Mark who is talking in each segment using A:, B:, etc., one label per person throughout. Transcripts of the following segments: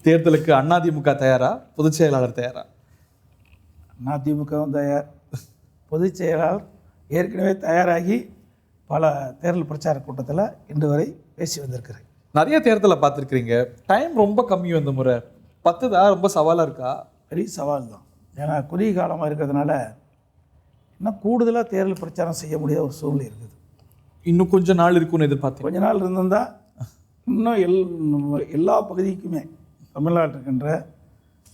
A: தேர்தலுக்கு அதிமுக தயாரா, பொதுச் செயலாளர் தயாரா?
B: அதிமுகவும் தயார், பொதுச் செயலாளர் ஏற்கனவே தயாராகி பல தேர்தல் பிரச்சார கூட்டத்தில் இன்று வரை பேசி வந்திருக்கிறேன்.
A: நிறைய தேர்தலை பார்த்துருக்கிறீங்க, டைம் ரொம்ப கம்மி வந்த முறை 10 தான் ரொம்ப சவாலாக இருக்கா?
B: பெரிய சவால் தான். ஏன்னா குறுகிய காலமாக இருக்கிறதுனால இன்னும் கூடுதலாக தேர்தல் பிரச்சாரம் செய்ய முடியாத ஒரு சூழ்நிலை இருக்குது.
A: இன்னும் கொஞ்சம் நாள் இருக்குன்னு எதிர்பார்த்து
B: கொஞ்ச நாள் இருந்திருந்தால் இன்னும் எல்லா பகுதிக்குமே தமிழ்நாட்டில் இருக்கின்ற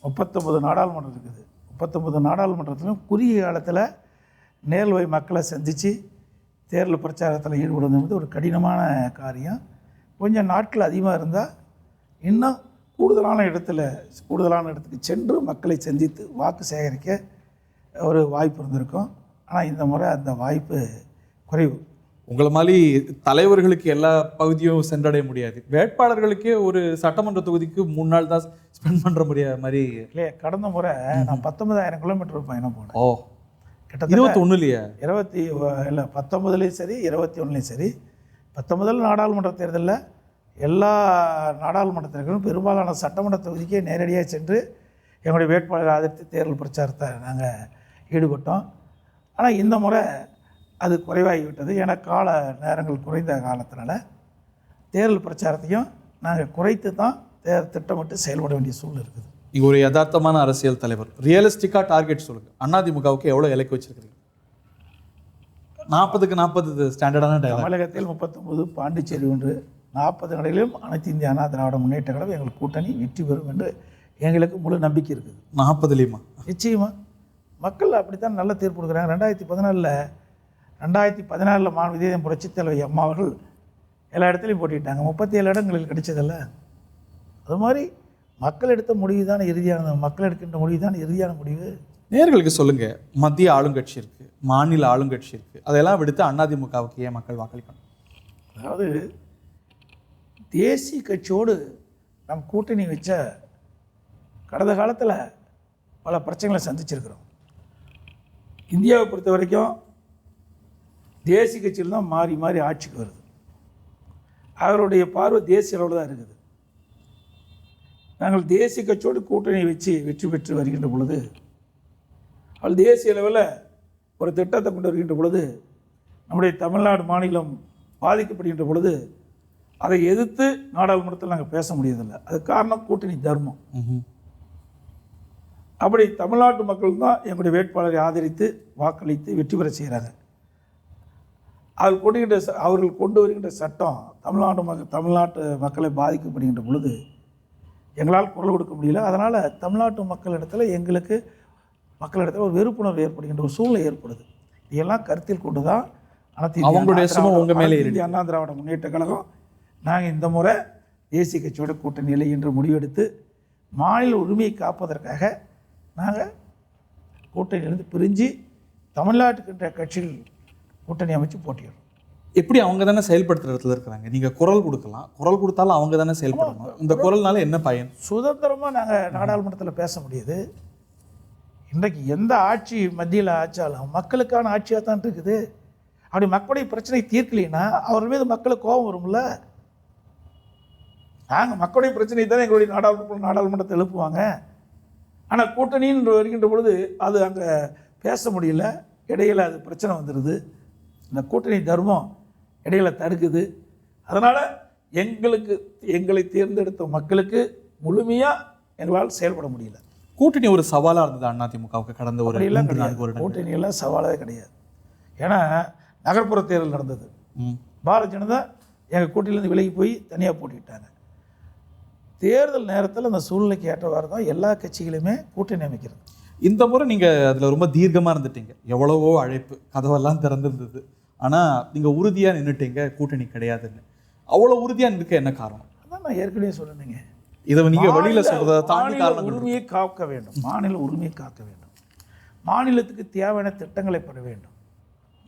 B: 39 நாடாளுமன்றம் இருக்குது. 39 நாடாளுமன்றத்திலும் குறுகிய காலத்தில் நேரில் போய் மக்களை சந்தித்து தேர்தல் பிரச்சாரத்தில் ஈடுபடுவது வந்து ஒரு கடினமான காரியம். கொஞ்சம் நாட்கள் அதிகமாக இருந்தால் இன்னும் கூடுதலான இடத்துக்கு சென்று மக்களை சந்தித்து வாக்கு சேகரிக்க ஒரு வாய்ப்பு இருந்திருக்கும். ஆனால் இந்த முறை அந்த வாய்ப்பு குறைவு.
A: உங்களை மாதிரி தலைவர்களுக்கு எல்லா பகுதியும் சென்றடைய முடியாது. வேட்பாளர்களுக்கே ஒரு சட்டமன்ற தொகுதிக்கு 3 நாள் தான் ஸ்பெண்ட் பண்ணுற முடியாத மாதிரி
B: இல்லையா? கடந்த முறை நான் 19,000 கிலோமீட்டர் பயணம் போனேன்.
A: ஓ, கிட்டத்தட்ட 21 இல்லையா?
B: 19லேயும் சரி 21லேயும் சரி. 19 நாடாளுமன்ற தேர்தலில் எல்லா நாடாளுமன்றத்திற்கும் பெரும்பாலான சட்டமன்ற தொகுதிக்கே நேரடியாக சென்று எங்களுடைய வேட்பாளரை ஆதரித்து தேர்தல் பிரச்சாரத்தை நாங்கள் ஈடுபட்டோம். ஆனால் இந்த முறை அது குறைவாகிவிட்டது. ஏன்னா கால நேரங்கள் குறைந்த காலத்தினால தேர்தல் பிரச்சாரத்தையும் நாங்கள் குறைத்து தான் திட்டமிட்டு செயல்பட வேண்டிய சூழ்நிலை இருக்குது.
A: நீங்கள் ஒரு யதார்த்தமான அரசியல் தலைவர், ரியலிஸ்டிக்காக டார்கெட் சொல்லுங்கள். அதிமுகவுக்கு எவ்வளோ இலக்கு வச்சுருக்கிறீங்க? 40க்கு 40 ஸ்டாண்டர்டான
B: தமிழகத்தில் 39, பாண்டிச்சேரி 1, 40 நடைகளிலும் அனைத்து இந்திய அண்ணா திராவிட முன்னேற்ற கழகம் எங்கள் கூட்டணி வெற்றி பெறும் என்று எங்களுக்கு முழு நம்பிக்கை இருக்குது.
A: 40லேயுமா?
B: நிச்சயமாக. மக்கள் அப்படித்தான் நல்ல தீர்ப்பு கொடுக்குறாங்க. 2014 மாநிலம் புரட்சித் தலைவி அம்மா அவர்கள் எல்லா இடத்துலையும் போட்டிட்டாங்க. 37 இடங்களில் கிடைச்சதில்ல. அது மாதிரி மக்கள் எடுத்த முடிவு தான் இறுதியானது. மக்கள் எடுக்கின்ற முடிவு தான் இறுதியான முடிவு.
A: நேர்களுக்கு சொல்லுங்கள், மத்திய ஆளுங்கட்சி இருக்குது, மாநில ஆளுங்கட்சி இருக்குது, அதெல்லாம் விடுத்து அதிமுகவுக்கு ஏன் மக்கள் வாக்களிக்கணும்?
B: அதாவது தேசிய கட்சியோடு நம் கூட்டணி வச்ச கடந்த காலத்தில் பல பிரச்சனைகளை சந்திச்சிருக்கிறோம். இந்தியாவை பொறுத்த வரைக்கும் தேசிய கட்சியில் தான் மாறி மாறி ஆட்சிக்கு வருது. அவருடைய பார்வை தேசிய அளவில் தான் இருக்குது. நாங்கள் தேசிய கட்சியோடு கூட்டணி வச்சு வெற்றி பெற்று வருகின்ற பொழுது, அவள் தேசிய அளவில் ஒரு திட்டத்தை கொண்டு வருகின்ற பொழுது, நம்முடைய தமிழ்நாடு மாநிலம் பாதிக்கப்படுகின்ற பொழுது அதை எதிர்த்து நாடாளுமன்றத்தில் நாங்கள் பேச முடியதில்லை. அது காரணம் கூட்டணி தர்மம். அப்படி தமிழ்நாட்டு மக்கள் தான் எங்களுடைய வேட்பாளரை ஆதரித்து வாக்களித்து வெற்றி பெற செய்கிறாங்க. அவர்கள் கொண்டு வருகின்ற சட்டம் தமிழ்நாட்டு மக்களை பாதிக்கப்படுகின்ற பொழுது எங்களால் குரல் கொடுக்க முடியல. அதனால் தமிழ்நாட்டு மக்களிடத்தில் ஒரு வெறுப்புணர்வு ஏற்படுகின்ற ஒரு சூழ்நிலை ஏற்படுது. இதெல்லாம் கருத்தில் கொண்டு தான் இந்திய அண்ணா திராவிட முன்னேற்ற கழகம் நாங்கள் இந்த முறை தேசிய கட்சியோட கூட்டணியில் என்று முடிவெடுத்து மாநில உரிமையை காப்பதற்காக நாங்கள் கூட்டணியிலிருந்து பிரிஞ்சு தமிழ்நாட்டுக்கின்ற கட்சிகள் கூட்டணி அமைச்சு போட்டியிடும்.
A: எப்படி அவங்க தானே செயல்படுத்துகிற இடத்துல இருக்கிறாங்க. நீங்கள் குரல் கொடுக்கலாம், குரல் கொடுத்தாலும் அவங்க தானே செயல்படணும். இந்த குரல்னால என்ன பயன்?
B: சுதந்திரமாக நாங்கள் நாடாளுமன்றத்தில் பேச முடியுது. இன்றைக்கு எந்த ஆட்சி மத்தியில் ஆச்சாலும் மக்களுக்கான ஆட்சியாக தான் இருக்குது. அப்படி மக்களுடைய பிரச்சனை தீர்க்கலைன்னா அவர் மீது மக்களுக்கு கோபம் வரும்ல. நாங்கள் மக்களுடைய பிரச்சனை தானே எங்களுடைய நாடாளுமன்றத்தை எழுப்புவாங்க. ஆனால் கூட்டணின்னு வருகின்ற பொழுது அது அங்கே பேச முடியல. இடையில் அது பிரச்சனை வந்துடுது. இந்த கூட்டணி தர்மம் இடையில தடுக்குது. அதனால் எங்களை தேர்ந்தெடுத்த மக்களுக்கு முழுமையாக எங்களால் செயல்பட முடியல.
A: கூட்டணி ஒரு சவாலாக இருந்தது அதிமுகவுக்கு கடந்த ஒரு 4 வருடம்.
B: கூட்டணியெல்லாம் சவாலாகவே கிடையாது. ஏன்னா நகர்ப்புற தேர்தல் நடந்தது. பாரதிய ஜனதா எங்கள் கூட்டணியிலேருந்து விலகி போய் தனியாக போட்டிக்கிட்டாங்க. தேர்தல் நேரத்தில் அந்த சூழ்நிலைக்கு ஏற்றவாறு தான் எல்லா கட்சிகளுமே கூட்டணி அமைக்கிறது.
A: இந்த முறை நீங்கள் அதில் ரொம்ப தீர்க்கமாக இருந்துட்டீங்க. எவ்வளவோ அழைப்பு, கதவெல்லாம் திறந்துருந்தது. ஆனால் நீங்கள் உறுதியாக நின்றுட்டீங்க கூட்டணி கிடையாதுன்னு. அவ்வளோ உறுதியாக நிற்க என்ன காரணம்?
B: அதான் நான் ஏற்கனவே சொல்லுங்க.
A: இதை நீங்கள் வெளியில் சொல்கிறத தாண்டி காரணம்.
B: உரிமையை காக்க வேண்டும். மாநில உரிமையை காக்க வேண்டும். மாநிலத்துக்கு தேவையான திட்டங்களை பெற வேண்டும்.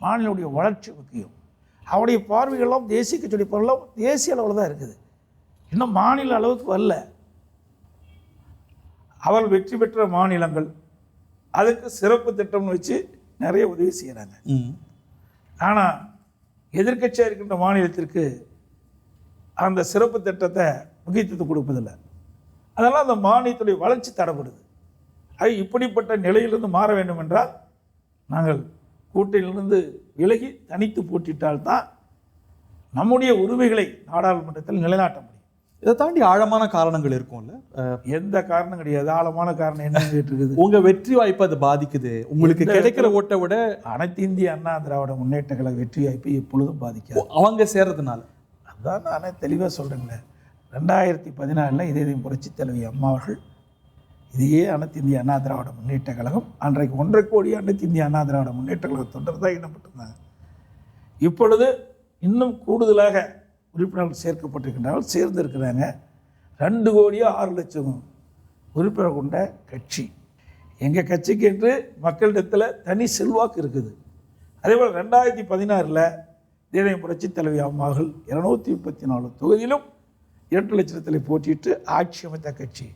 B: மாநிலத்துடைய வளர்ச்சி முக்கியம். அவருடைய பார்வைகள்லாம் தேசிய கட்சியுடைய பார்வையெல்லாம் தேசிய அளவில் தான் இருக்குது. இன்னும் மாநில அளவுக்கு வரல. அவள் வெற்றி பெற்ற மாநிலங்கள் அதுக்கு சிறப்பு திட்டம்னு வச்சு நிறைய உதவி செய்கிறாங்க. ஆனால் எதிர்க்கட்சியாக இருக்கின்ற மாநிலத்திற்கு அந்த சிறப்பு திட்டத்தை முக்கியத்துவம் கொடுப்பதில்லை. அதெல்லாம் அந்த மாநிலத்துடைய வளர்ச்சி தடைப்படுது. அது இப்படிப்பட்ட நிலையிலிருந்து மாற வேண்டும் என்றால் நாங்கள் கூட்டணியிலிருந்து விலகி தனித்து போட்டிட்டால்தான் நம்முடைய உரிமைகளை நாடாளுமன்றத்தில் நிலைநாட்ட முடியும்.
A: இதை தாண்டி ஆழமான காரணங்கள் இருக்கும்ல?
B: எந்த காரணம் கிடையாது. ஆழமான காரணம் என்ன இருக்குது?
A: உங்க வெற்றி வாய்ப்பு அது பாதிக்குது. உங்களுக்கு கிடைக்கிற ஓட்டை விட
B: அனைத்து இந்திய அண்ணா திராவிட முன்னேற்ற கழக வெற்றி வாய்ப்பு எப்பொழுதும் பாதிக்காது.
A: அவங்க சேர்றதுனால.
B: அதான் நானே தெளிவாக சொல்கிறேங்களே. 2014 இதே புரட்சி தலைவி அம்மா அவர்கள் இதையே அனைத்து இந்திய அண்ணா திராவிட முன்னேற்ற கழகம், அன்றைக்கு 1.5 கோடி அனைத்து இந்திய அண்ணா திராவிட முன்னேற்ற கழக தொண்டர் தான் இடம்பெற்றிருந்தாங்க. இப்பொழுது இன்னும் கூடுதலாக உறுப்பினர்கள் சேர்க்கப்பட்டிருக்கின்றார்கள், சேர்ந்திருக்கிறாங்க. 2 கோடியோ 6 லட்சம் உறுப்பினர் கொண்ட கட்சி. எங்கள் கட்சிக்கு என்று மக்களிடத்தில் தனி செல்வாக்கு இருக்குது. அதேபோல் 2016 தேசிய புரட்சி தலைவி அம்மார்கள் 234 தொகுதியிலும் 2 லட்சத்தில் போட்டியிட்டு ஆட்சி அமைத்த கட்சி.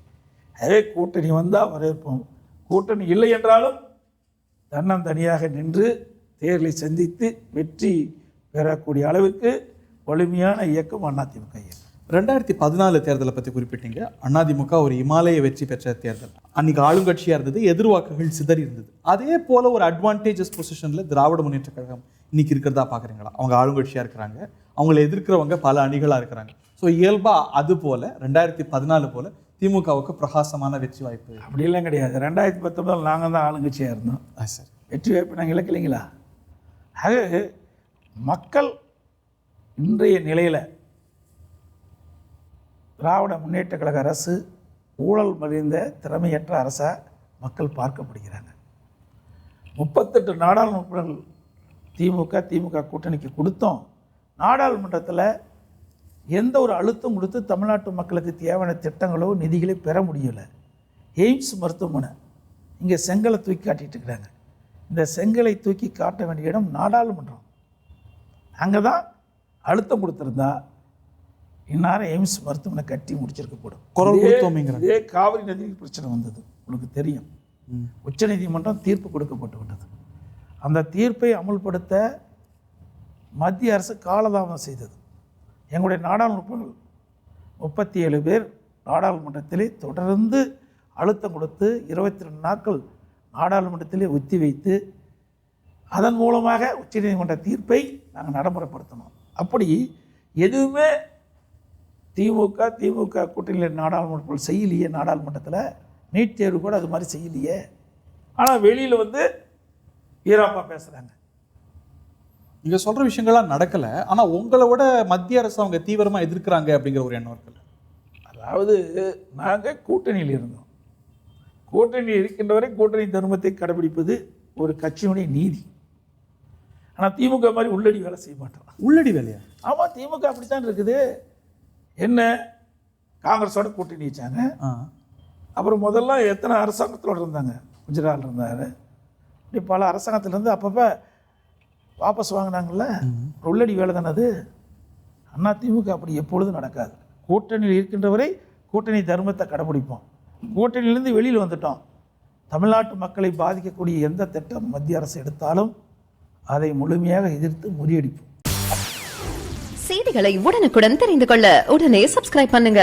B: அதே கூட்டணி வந்தால் வரவேற்போம். கூட்டணி இல்லை என்றாலும் தன்னந்தனியாக நின்று தேர்தலை சந்தித்து வெற்றி பெறக்கூடிய அளவுக்கு வலிமையான இயக்கம் அதிமுக இயக்கம்.
A: 2014 தேர்தலை பற்றி குறிப்பிட்டீங்க. அதிமுக ஒரு இமாலய வெற்றி பெற்ற தேர்தல். அன்னைக்கு ஆளுங்கட்சியாக இருந்தது, எதிர்வாக்குகள் சிதறி இருந்தது. அதே போல ஒரு அட்வான்டேஜஸ் பொசிஷனில் திராவிட முன்னேற்ற கழகம் இன்னைக்கு இருக்கிறதா பார்க்குறீங்களா? அவங்க ஆளுங்கட்சியாக இருக்கிறாங்க, அவங்களை எதிர்க்கிறவங்க பல அணிகளாக இருக்கிறாங்க. ஸோ இயல்பாக அது போல் 2014 போல் திமுகவுக்கு பிரகாசமான வெற்றி வாய்ப்பு
B: அப்படிலாம் கிடையாது. 2019 நாங்கள் தான் ஆளுங்கட்சியாக இருந்தோம்.
A: சார்,
B: வெற்றி வாய்ப்பு நாங்கள் இழக்கலைங்களா? ஆக மக்கள் இன்றைய நிலையில் திராவிட முன்னேற்ற கழக அரசு ஊழல் மறைந்த திறமையற்ற அரசாக மக்கள் பார்க்கப்படுகிறாங்க. 38 நாடாளுமன்ற திமுக கூட்டணிக்கு கொடுத்தோம். நாடாளுமன்றத்தில் எந்த ஒரு அழுத்தம் கொடுத்து தமிழ்நாட்டு மக்களுக்கு தேவையான திட்டங்களோ நிதிகளோ பெற முடியலை. எய்ம்ஸ் மருத்துவமனை இங்கே செங்கலை தூக்கி காட்டிகிட்டு இருக்கிறாங்க. இந்த செங்கலை தூக்கி காட்ட வேண்டிய இடம் நாடாளுமன்றம். அங்கே தான் அழுத்தம் கொடுத்துருந்தா இந்நேரம் எய்ம்ஸ் மருத்துவமனை கட்டி முடிச்சிருக்கப்படும். இதே காவிரி நதி பிரச்சனை வந்தது, உங்களுக்கு தெரியும். உச்சநீதிமன்றம் தீர்ப்பு கொடுக்கப்பட்டு விட்டது. அந்த தீர்ப்பை அமல்படுத்த மத்திய அரசு காலதாமதம் செய்தது. எங்களுடைய நாடாளுமன்ற 37 பேர் நாடாளுமன்றத்திலே தொடர்ந்து அழுத்தம் கொடுத்து 22 நாட்கள் நாடாளுமன்றத்திலே ஒத்தி வைத்து அதன் மூலமாக உச்சநீதிமன்ற தீர்ப்பை நாங்கள் நடைமுறைப்படுத்தணும். அப்படி எதுவுமே திமுக கூட்டணியில் நாடாளுமன்ற செய்யலையே. நாடாளுமன்றத்தில் நீட் தேர்வு கூட அது மாதிரி செய்யலையே. ஆனால் வெளியில் வந்து வீராப்பா பேசுகிறாங்க.
A: நீங்கள் சொல்கிற விஷயங்கள்லாம் நடக்கலை. ஆனால் உங்களை விட மத்திய அரசு அவங்க தீவிரமாக எதிர்க்கிறாங்க அப்படிங்கிற ஒரு எண்ணம் இருக்குல்ல?
B: அதாவது நாங்கள் கூட்டணியில் இருந்தோம். கூட்டணியில் இருக்கின்ற வரை கூட்டணி தர்மத்தை கடைபிடிப்பது ஒரு கட்சியினுடைய நீதி. ஆனால் திமுக மாதிரி உள்ளடி வேலை செய்ய மாட்டோம்.
A: உள்ளடி வேலையா?
B: ஆமாம், திமுக அப்படித்தான் இருக்குது. என்ன, காங்கிரஸோட கூட்டணி வச்சாங்க. அப்புறம் முதல்ல எத்தனை அரசாங்கத்தோடு இருந்தாங்க? குஜராத்தில் இருந்தார். இப்படி பல அரசாங்கத்திலேருந்து அப்பப்போ வாபஸ் வாங்கினாங்கள்ல. உள்ளடி வேலை தானே அது. அதிமுக அப்படி எப்பொழுதும் நடக்காது. கூட்டணியில் இருக்கின்ற வரை கூட்டணி தர்மத்தை கடைபிடிப்போம். கூட்டணியிலேருந்து வெளியில் வந்துட்டோம். தமிழ்நாட்டு மக்களை பாதிக்கக்கூடிய எந்த திட்டம் மத்திய அரசு எடுத்தாலும் அதை முழுமையாக எதிர்த்து முறியடிப்போம்.
C: செய்திகளை உடனுக்குடன் தெரிந்து கொள்ள உடனே சப்ஸ்கிரைப் பண்ணுங்க.